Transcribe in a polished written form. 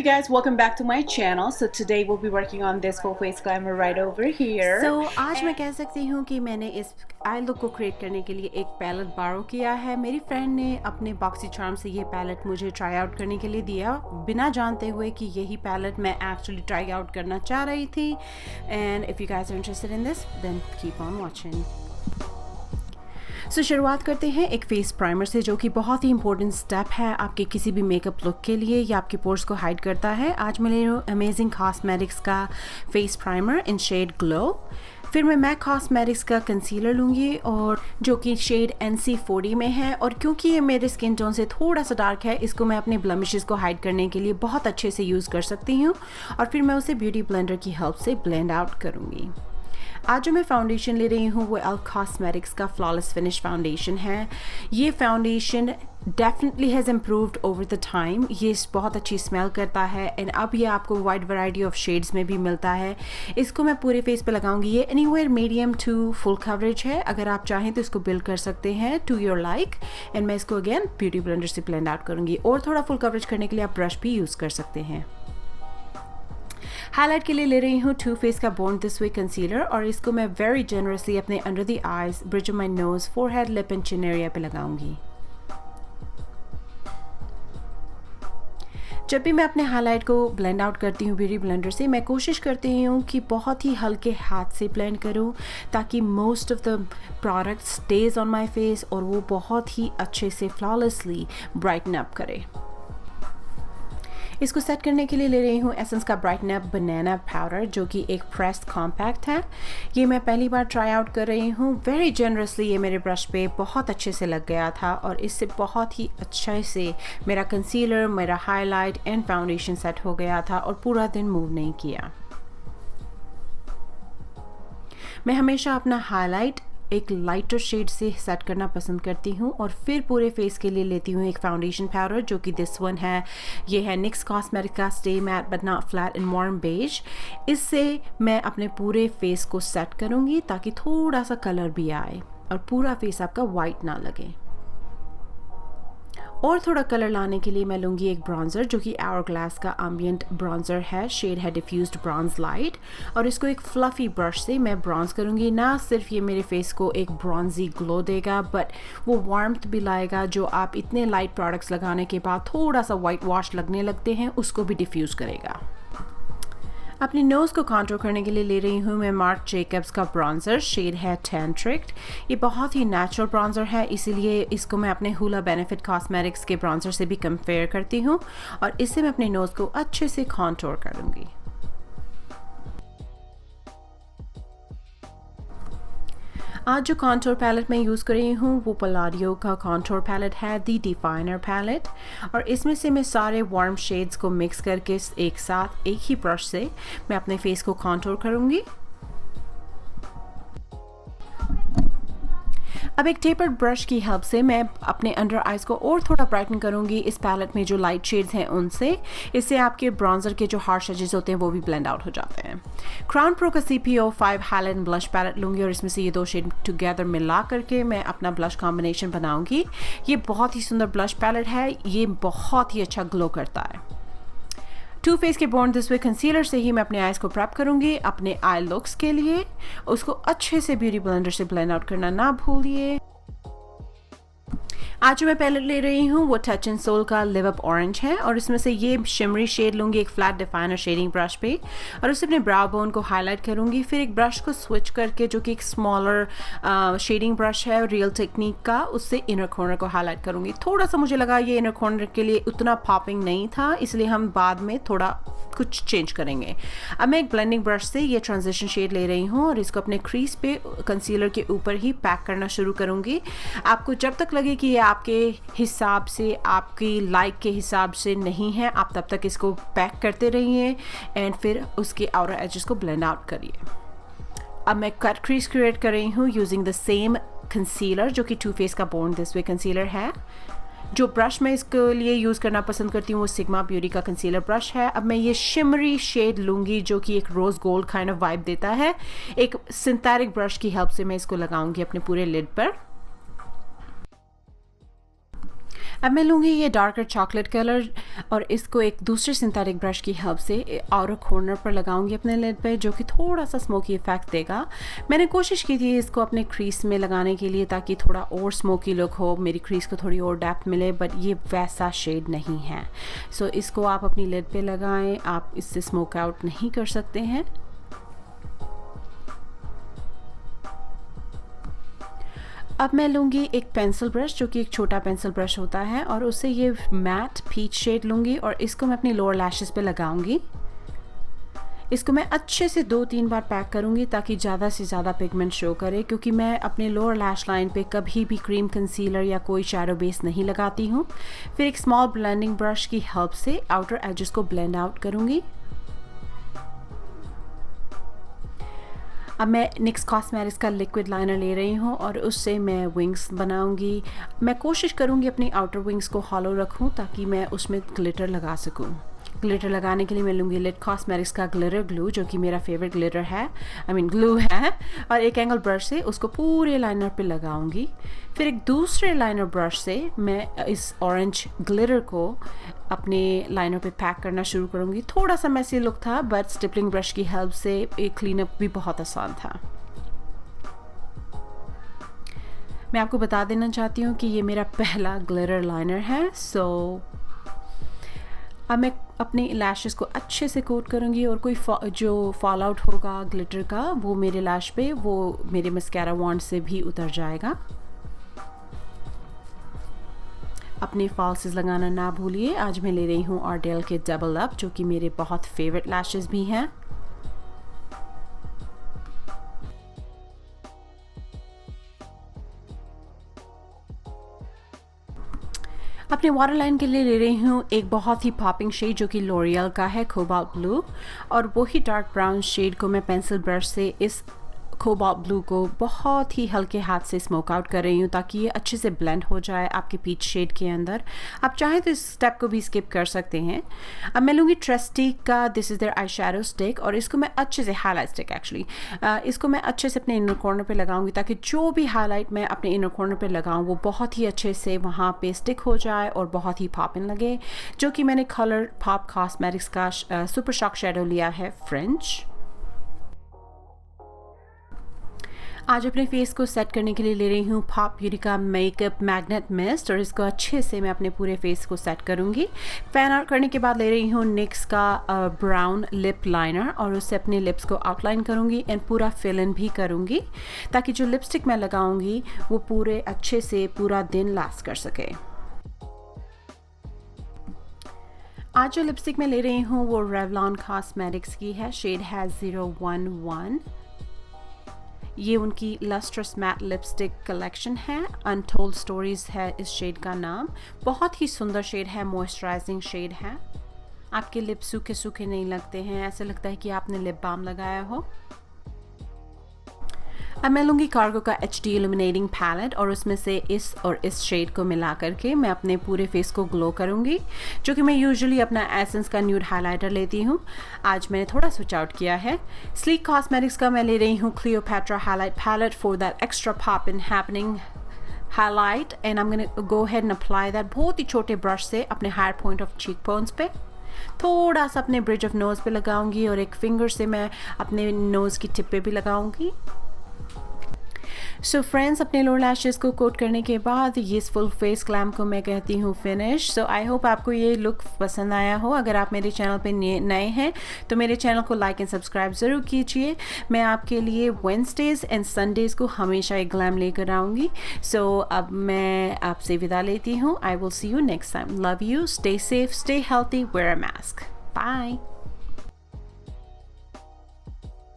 guys, welcome back to my channel. So today we'll be working on this full face glamour right over here. So आज मैं कह सकती हूँ कि मैंने इस आई लुक को क्रिएट करने के लिए एक पैलेट बारो किया है। मेरी फ्रेंड ने अपने बॉक्सी चार्म से ये पैलेट मुझे ट्राई आउट करने के लिए दिया, बिना जानते हुए कि यही पैलेट मैं एक्चुअली ट्राई आउट करना चाह रही थी। And if you guys are interested in this then keep on watching. शुरुआत करते हैं एक फेस प्राइमर से, जो कि बहुत ही इंपॉर्टेंट स्टेप है आपके किसी भी मेकअप लुक के लिए। या आपके पोर्स को हाइड करता है। आज मैं ले रही हूँ अमेजिंग कॉस्मेटिक्स का फेस प्राइमर इन शेड ग्लो। फिर मैं मैक कॉस्मेटिक्स का कंसीलर लूँगी, और जो कि शेड NC40 में है। और क्योंकि ये मेरे स्किन टोन से थोड़ा सा डार्क है, इसको मैं अपने ब्लमिशेस को हाइड करने के लिए बहुत अच्छे से यूज़ कर सकती हूँ। और फिर मैं उसे ब्यूटी ब्लेंडर की हेल्प से ब्लेंड आउट करूँगी। आज जो मैं फाउंडेशन ले रही हूँ वो एल्फ कॉस्मेटिक्स का फ्लॉलेस फिनिश फाउंडेशन है। ये foundation definitely has improved over the time. ये बहुत अच्छी स्मेल करता है एंड अब ये आपको वाइड वैरायटी ऑफ शेड्स में भी मिलता है। इसको मैं पूरे फेस पे लगाऊंगी। ये anywhere medium to full coverage है। अगर आप चाहें तो इसको बिल्ड कर सकते हैं टू योर लाइक। एंड मैं इसको अगेन ब्यूटी ब्लेंडर से ब्लेंड आउट करूँगी। और थोड़ा फुल कवरेज करने के लिए आप ब्रश भी यूज़ कर सकते हैं। हाईलाइट के लिए ले रही हूँ टू फेस का बोर्न दिस वे कंसीलर, और इसको मैं वेरी जेनरसली अपने under the eyes, bridge of my nose, forehead, lip and chin area पे लगाऊंगी। जब भी मैं अपने हाईलाइट को ब्लेंड आउट करती हूँ ब्यूटी ब्लेंडर से, मैं कोशिश करती हूँ कि बहुत ही हल्के हाथ से ब्लेंड करूँ, ताकि most of the product stage on my face और वो बहुत ही अच्छे से फ्लॉलेसली ब्राइटन अप करे। इसको सेट करने के लिए ले रही हूँ एसेंस का ब्राइटन अप बनाना पाउडर, जो कि एक प्रेस्ड कॉम्पैक्ट है। ये मैं पहली बार ट्राई आउट कर रही हूँ। वेरी जनरसली ये मेरे ब्रश पे बहुत अच्छे से लग गया था, और इससे बहुत ही अच्छे से मेरा कंसीलर, मेरा हाईलाइट एंड फाउंडेशन सेट हो गया था, और पूरा दिन मूव नहीं किया। मैं हमेशा अपना हाईलाइट एक लाइटर शेड से सेट करना पसंद करती हूँ, और फिर पूरे फेस के लिए लेती हूँ एक फाउंडेशन पाउडर, जो कि दिस वन है। ये है NYX कॉस्मेटिक का stay matte but not flat in warm beige. इससे मैं अपने पूरे फेस को सेट करूँगी, ताकि थोड़ा सा कलर भी आए और पूरा फेस आपका वाइट ना लगे। और थोड़ा कलर लाने के लिए मैं लूँगी एक ब्रॉन्ज़र, जो कि आवरग्लास का एम्बिएंट ब्रॉन्ज़र है। शेड है डिफ्यूज्ड ब्रॉन्ज लाइट, और इसको एक फ्लफ़ी ब्रश से मैं ब्रॉन्ज करूँगी। ना सिर्फ ये मेरे फेस को एक ब्रॉन्जी ग्लो देगा, बट वो वार्मथ भी लाएगा, जो आप इतने लाइट प्रोडक्ट्स लगाने के बाद थोड़ा सा वाइट वॉश लगने लगते हैं, उसको भी डिफ्यूज़ करेगा। अपनी नोज़ को कॉन्टूर करने के लिए ले रही हूँ मैं मार्क जेकब्स का ब्रॉन्ज़र। शेड है टैंट्रिक्ड। ये बहुत ही नेचुरल ब्रॉन्ज़र है, इसीलिए इसको मैं अपने हुला बेनिफिट कॉस्मेटिक्स के ब्रॉन्ज़र से भी कंपेयर करती हूँ, और इससे मैं अपने नोज़ को अच्छे से कॉन्टूर करूँगी। आज जो कॉन्टूर पैलेट मैं यूज़ कर रही हूँ वो पलाडियो का कॉन्टूर पैलेट है, दी डिफाइनर पैलेट। और इसमें से मैं सारे वार्म शेड्स को मिक्स करके एक साथ एक ही ब्रश से मैं अपने फेस को कॉन्टूर करूँगी। अब एक टेपर्ड ब्रश की हेल्प से मैं अपने अंडर आइज को और थोड़ा ब्राइटन करूँगी इस पैलेट में जो लाइट शेड्स हैं उनसे। इससे आपके ब्रॉन्जर के जो हार्श एजेस होते हैं वो भी ब्लेंड आउट हो जाते हैं। क्राउन प्रो का CPO5 highlight and blush palette लूँगी, और इसमें से ये दो शेड टुगेदर मिला करके मैं अपना ब्लश कॉम्बिनेशन बनाऊँगी। ये बहुत ही सुंदर ब्लश पैलेट है, ये बहुत ही अच्छा ग्लो करता है। टू फेस के बोर्न दिस वे कंसीलर से ही मैं अपने आईज को प्रेप करूँगी अपने आई लुक्स के लिए। उसको अच्छे से ब्यूटी ब्लेंडर से ब्लेंड आउट करना ना भूलिए। आज जो मैं पैलेट ले रही हूँ वो टच एंड सोल का लिव अप ऑरेंज है, और इसमें से ये शिमरी शेड लूँगी एक फ्लैट डिफाइनर शेडिंग ब्रश पे, और उससे अपने ब्राउ बोन को हाईलाइट करूँगी। फिर एक ब्रश को स्विच करके, जो कि एक स्मॉलर शेडिंग ब्रश है रियल टेक्निक का, उससे इनर कॉर्नर को हाईलाइट करूँगी। थोड़ा सा मुझे लगा ये इनर कॉर्नर के लिए उतना पॉपिंग नहीं था, इसलिए हम बाद में थोड़ा कुछ चेंज करेंगे। अब मैं एक ब्लेंडिंग ब्रश से ये ट्रांजिशन शेड ले रही हूँ, और इसको अपने क्रीज पे कंसीलर के ऊपर ही पैक करना शुरू करूँगी। आपको जब तक लगे कि ये आपके हिसाब से, आपकी लाइक के हिसाब से नहीं है, आप तब तक इसको पैक करते रहिए, एंड फिर उसके आउटर एजेस को ब्लेंड आउट करिए। अब मैं कट क्रीज क्रिएट कर रही हूँ यूजिंग द सेम कंसीलर, जो कि टू फेस का बोर्न दिस वे कंसीलर है। जो ब्रश मैं इसके लिए यूज़ करना पसंद करती हूँ वो सिग्मा ब्यूटी का कंसीलर ब्रश है। अब मैं ये शिमरी शेड लूँगी, जो कि एक rose gold kind of vibe देता है। एक सिंथेटिक ब्रश की हेल्प से मैं इसको लगाऊंगी अपने पूरे लिड पर। अब मैं लूँगी ये डार्कर चॉकलेट कलर और इसको एक दूसरे सिंथेटिक ब्रश की हेल्प से आउटर कॉर्नर पर लगाऊंगी अपने लिड पे, जो कि थोड़ा सा स्मोकी इफेक्ट देगा। मैंने कोशिश की थी इसको अपने क्रीज में लगाने के लिए ताकि थोड़ा और स्मोकी लुक हो, मेरी क्रीज को थोड़ी और डेप्थ मिले, बट ये वैसा शेड नहीं है। सो इसको आप अपनी लिड पे लगाएं, आप इससे स्मोक आउट नहीं कर सकते हैं। अब मैं लूँगी एक पेंसिल ब्रश, जो कि एक छोटा पेंसिल ब्रश होता है, और उससे ये मैट पीच शेड लूँगी और इसको मैं अपनी लोअर लैशेस पे लगाऊंगी। इसको मैं अच्छे से 2-3 बार पैक करूँगी ताकि ज़्यादा से ज़्यादा पिगमेंट शो करे, क्योंकि मैं अपने लोअर लैश लाइन पे कभी भी क्रीम कंसीलर या कोई शैडो बेस नहीं लगाती हूँ। फिर एक स्मॉल ब्लेंडिंग ब्रश की हेल्प से आउटर एजेस को ब्लेंड आउट करूँगी। अब मैं NYX कॉस्मेटिक्स का लिक्विड लाइनर ले रही हूँ और उससे मैं विंग्स बनाऊंगी। मैं कोशिश करूँगी अपनी आउटर विंग्स को हॉलो रखूँ ताकि मैं उसमें ग्लिटर लगा सकूँ। ग्लिटर लगाने के लिए मैं लूँगी लिट कॉस्मेटिक्स का ग्लिटर ग्लू, जो कि मेरा फेवरेट ग्लिटर है, ग्लू है, और एक एंगल ब्रश से उसको पूरे लाइनर पे लगाऊंगी। फिर एक दूसरे लाइनर ब्रश से मैं इस ऑरेंज ग्लिटर को अपने लाइनर पे पैक करना शुरू करूँगी। थोड़ा सा मैसी लुक था, बट स्टिपलिंग ब्रश की हेल्प से एक क्लीनअप भी बहुत आसान था। मैं आपको बता देना चाहती हूँ कि ये मेरा पहला ग्लिटर लाइनर है। सो अब मैं अपने लैशेस को अच्छे से कोट करूँगी और कोई जो फॉल आउट होगा ग्लिटर का वो मेरे लैश पे, वो मेरे मस्कारा वॉन्ड से भी उतर जाएगा। अपने फॉल्सेस लगाना ना भूलिए। आज मैं ले रही हूँ ऑर्डेल के डबल अप, जो कि मेरे बहुत फेवरेट लैशेस भी हैं। अपने वाटर लाइन के लिए ले रही हूँ एक बहुत ही पॉपिंग शेड, जो कि लॉरियल का है, कोबाल्ट ब्लू, और वही डार्क ब्राउन शेड को मैं पेंसिल ब्रश से इस कोबाल्ट ब्लू को बहुत ही हल्के हाथ से स्मोक आउट कर रही हूँ ताकि ये अच्छे से ब्लेंड हो जाए आपके पीच शेड के अंदर। आप चाहें तो इस स्टेप को भी स्किप कर सकते हैं। अब मैं लूँगी ट्रस्टिक का this is their eye shadow stick, और इसको मैं अच्छे से हाईलाइट स्टिक एक्चुअली इसको मैं अच्छे से अपने इनर कॉर्नर पे लगाऊंगी ताकि जो भी हाईलाइट मैं अपने इनर कॉर्नर पे लगाऊं वो बहुत ही अच्छे से वहाँ पे स्टिक हो जाए और बहुत ही पॉपिंग लगे, जो कि मैंने कलर पॉप कॉस्मेटिक्स का सुपर शॉक शेडो लिया है फ्रेंच। आज अपने फेस को सेट करने के लिए ले रही हूँ पॉप ब्यूटी का मेकअप मैग्नेट मिस्ट, और इसको अच्छे से मैं अपने पूरे फेस को सेट करूँगी। फैन आउट करने के बाद ले रही हूँ NYX का ब्राउन लिप लाइनर, और उससे अपने लिप्स को आउटलाइन करूँगी एंड पूरा फिल इन भी करूँगी ताकि जो लिपस्टिक मैं लगाऊँगी वो पूरे अच्छे से पूरा दिन लास्ट कर सके। आज जो लिपस्टिक मैं ले रही हूँ वो रेवलॉन कॉस्मेटिक्स की है, शेड है 011। ये उनकी लस्ट्रस मैट लिपस्टिक कलेक्शन है, अनटोल्ड स्टोरीज है इस शेड का नाम। बहुत ही सुंदर शेड है, मॉइस्चराइजिंग शेड है। आपके लिप सूखे सूखे नहीं लगते हैं, ऐसा लगता है कि आपने लिप बाम लगाया हो। अब मैं लूँगी कार्गो का HD इल्यूमिनेटिंग पैलेट, और उसमें से इस और इस शेड को मिला करके मैं अपने पूरे फेस को ग्लो करूँगी, जो कि मैं यूजुअली अपना एसेंस का न्यूड हाइलाइटर लेती हूँ। आज मैंने थोड़ा स्विच आउट किया है। स्लीक कॉस्मेटिक्स का मैं ले रही हूँ Cleopatra highlight palette for that extra pop in happening highlight, and I am gonna go ahead and apply that बहुत ही छोटे ब्रश से अपने higher point of cheek bones पे, थोड़ा सा अपने ब्रिज ऑफ नोज़ पे लगाऊंगी और एक फिंगर से मैं अपने नोज़ की टिप पे भी लगाऊंगी। सो फ्रेंड्स, अपने लोअर लैशेस को कोट करने के बाद ये फुल फेस ग्लैम को मैं कहती हूँ फिनिश। सो आई होप आपको ये लुक पसंद आया हो। अगर आप मेरे चैनल पे नए हैं तो मेरे चैनल को लाइक एंड सब्सक्राइब ज़रूर कीजिए। मैं आपके लिए वेडनेसडेज़ एंड संडेज़ को हमेशा एक ग्लैम लेकर आऊँगी। सो अब मैं आपसे विदा लेती हूँ। I will see you next time. Love you, stay safe, stay healthy, wear a mask. Bye.